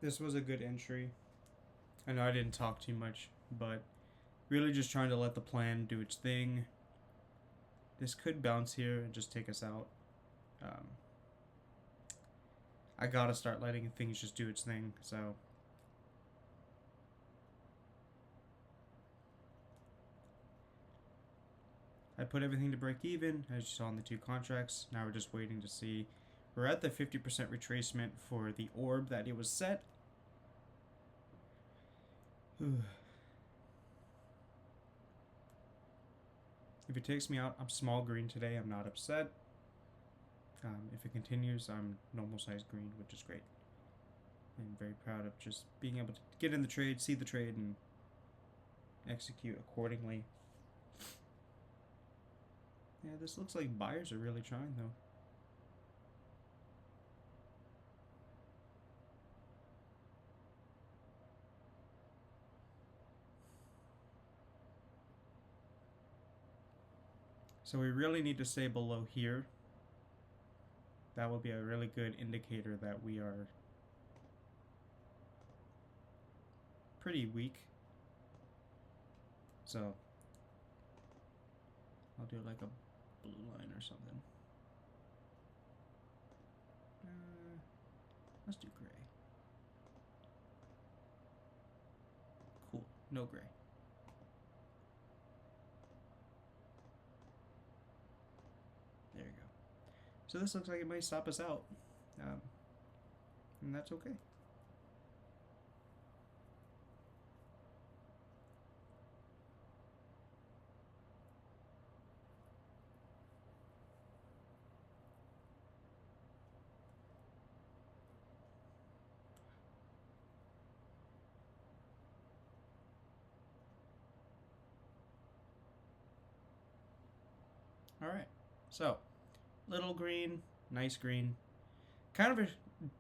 This was a good entry. I know I didn't talk too much, but really just trying to let the plan do its thing. This could bounce here and just take us out. Um, I gotta start letting things just do its thing, so. I put everything to break even, as you saw in the two contracts. Now we're just waiting to see. We're at the 50% retracement for the orb that it was set. If it takes me out, I'm small green today. I'm not upset. If it continues, I'm normal size green, which is great. I'm very proud of just being able to get in the trade, see the trade, and execute accordingly. Yeah, this looks like buyers are really trying, though. So we really need to stay below here. That will be a really good indicator that we are pretty weak. So I'll do like a blue line or something. Let's do gray. Cool, no gray. There you go. So this looks like it might stop us out. And that's okay. Alright, so little green, nice green. Kind of a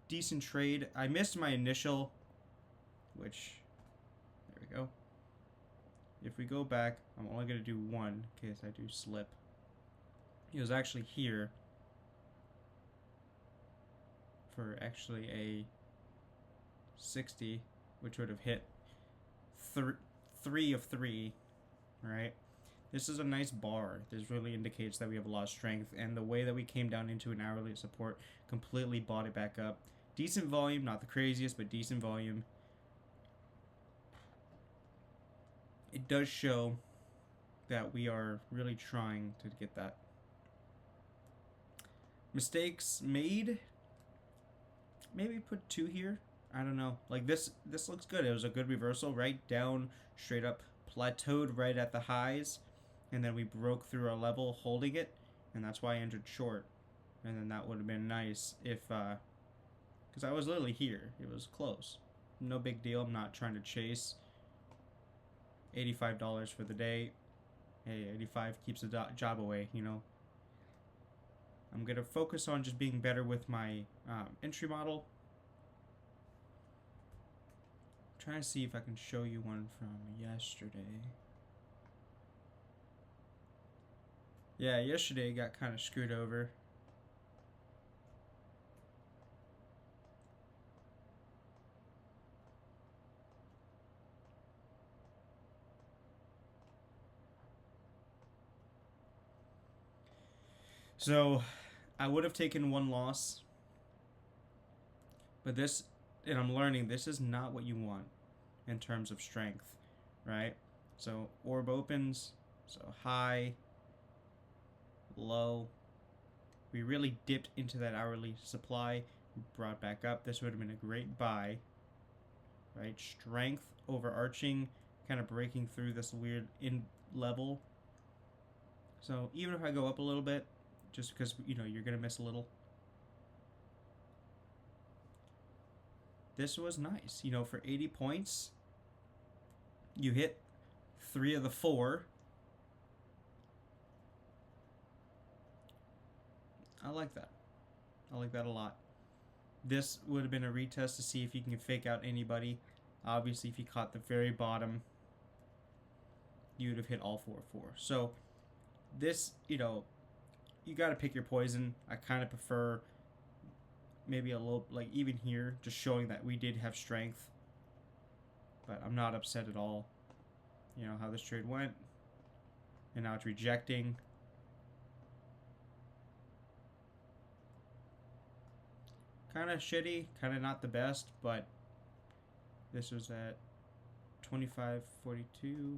decent trade. I missed my initial, which, there we go. If we go back, I'm only going to do one in case I do slip. It was actually here for actually a 60, which would have hit 3 of 3, right? This is a nice bar. This really indicates that we have a lot of strength, and the way that we came down into an hourly support completely bought it back up. Decent volume, not the craziest, but decent volume. It does show that we are really trying to get that. Mistakes made. Maybe put 2 here. I don't know. Like this looks good. It was a good reversal, right down, straight up, plateaued right at the highs, and then we broke through our level holding it, and that's why I entered short. And then that would have been nice if, because I was literally here. It was close. No big deal. I'm not trying to chase. $85 for the day. Hey, 85 keeps the job away, you know. I'm going to focus on just being better with my entry model. I'm trying to see if I can show you one from yesterday. Yeah, yesterday got kind of screwed over. So, I would have taken one loss. But this, and I'm learning, this is not what you want in terms of strength, right? So, orb opens, so high, low. We really dipped into that hourly supply, brought back up. This would have been a great buy, right? Strength overarching, kind of breaking through this weird in level. So even if I go up a little bit, just because, you know, you're going to miss a little. This was nice. You know, for 80 points, you hit 3 of the 4. I like that. I like that a lot. This would have been a retest to see if you can fake out anybody. Obviously, if you caught the very bottom, you would have hit all 4 of 4. So, this, you know, you got to pick your poison. I kind of prefer maybe a little, like even here, just showing that we did have strength. But I'm not upset at all. You know how this trade went. And now it's rejecting. Kind of shitty, kind of not the best, but this was at 25.42.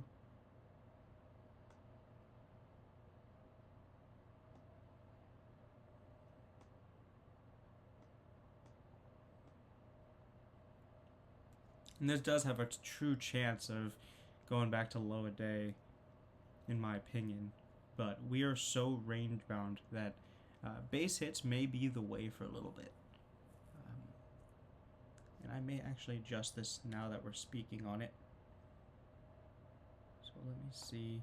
And this does have a true chance of going back to low a day, in my opinion. But we are so range bound that base hits may be the way for a little bit. And I may actually adjust this now that we're speaking on it. So let me see.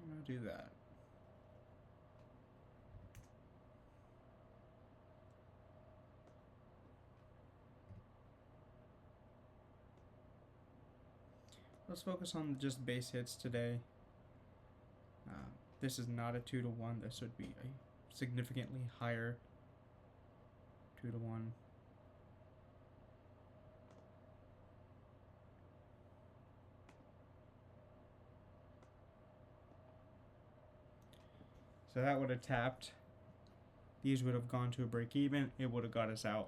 I'm gonna do that. Let's focus on just base hits today. This is not a 2-to-1. This would be a significantly higher 2-to-1. So that would have tapped. These would have gone to a break even. It would have got us out.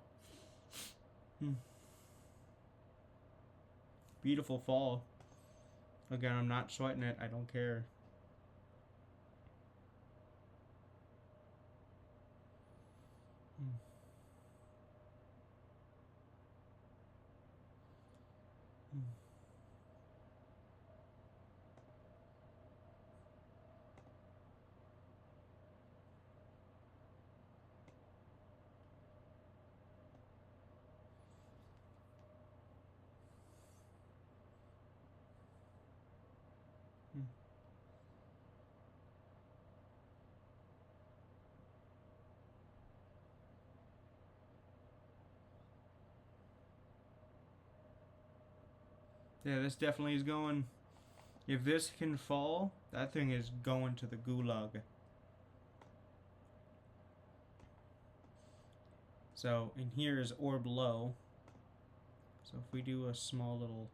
Beautiful fall. Again, I'm not sweating it. I don't care. Yeah, this definitely is going. If this can fall, that thing is going to the gulag. So in here is orb low. So if we do a small little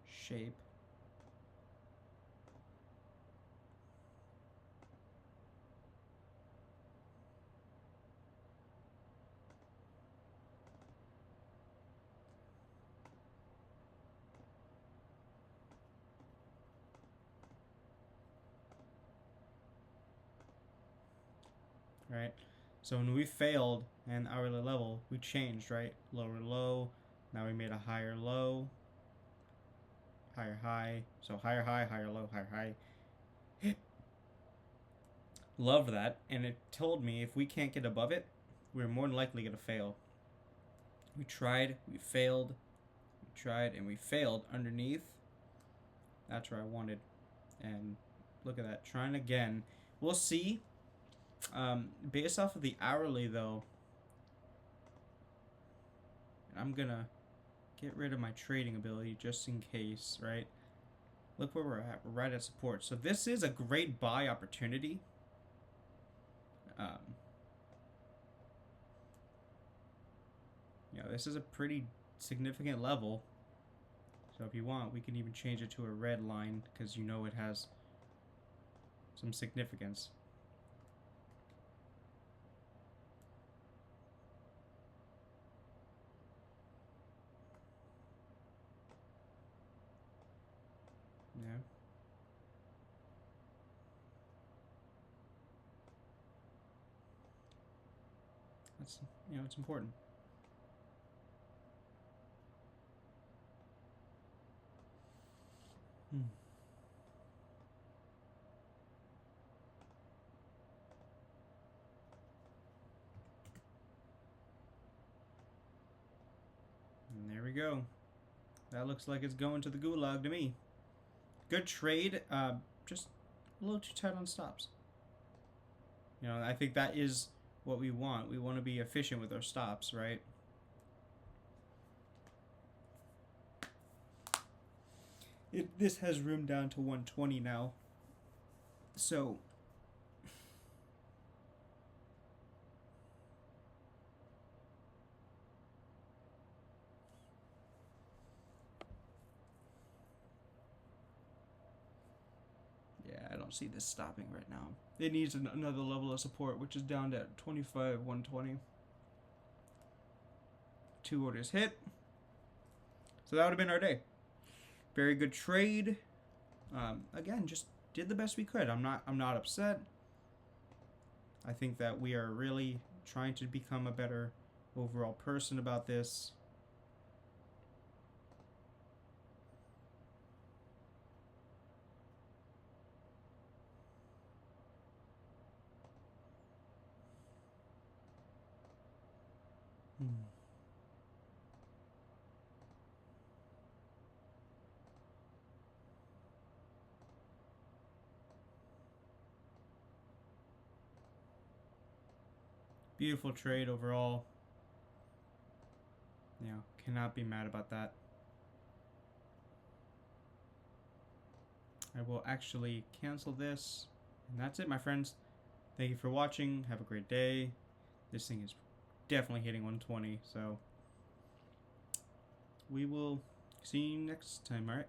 shape. Right? So when we failed and hourly level, we changed, right? Lower low. Now we made a higher low. Higher high. So higher high, higher low, higher high. Love that. And it told me if we can't get above it, we're more than likely going to fail. We tried, we failed. We tried and we failed underneath. That's where I wanted. And look at that. Trying again. We'll see. Based off of the hourly, though, I'm going to get rid of my trading ability just in case, right? Look where we're at. We're right at support. So this is a great buy opportunity. This is a pretty significant level. So if you want, we can even change it to a red line because you know it has some significance. Yeah. That's, it's important. And there we go. That looks like it's going to the gulag to me. Good trade. Just a little too tight on stops. You know, I think that is what we want. We want to be efficient with our stops, right? This has room down to 120 now. So yeah, I don't see this stopping right now. It needs another level of support, which is down to 25, 120. 2 orders hit. So that would have been our day. Very good trade. Again, just did the best we could. I'm not upset. I think that we are really trying to become a better overall person about this. Beautiful trade overall. You know, cannot be mad about that. I will actually cancel this. And that's it, my friends. Thank you for watching. Have a great day. This thing is definitely hitting 120, so we will see you next time, alright?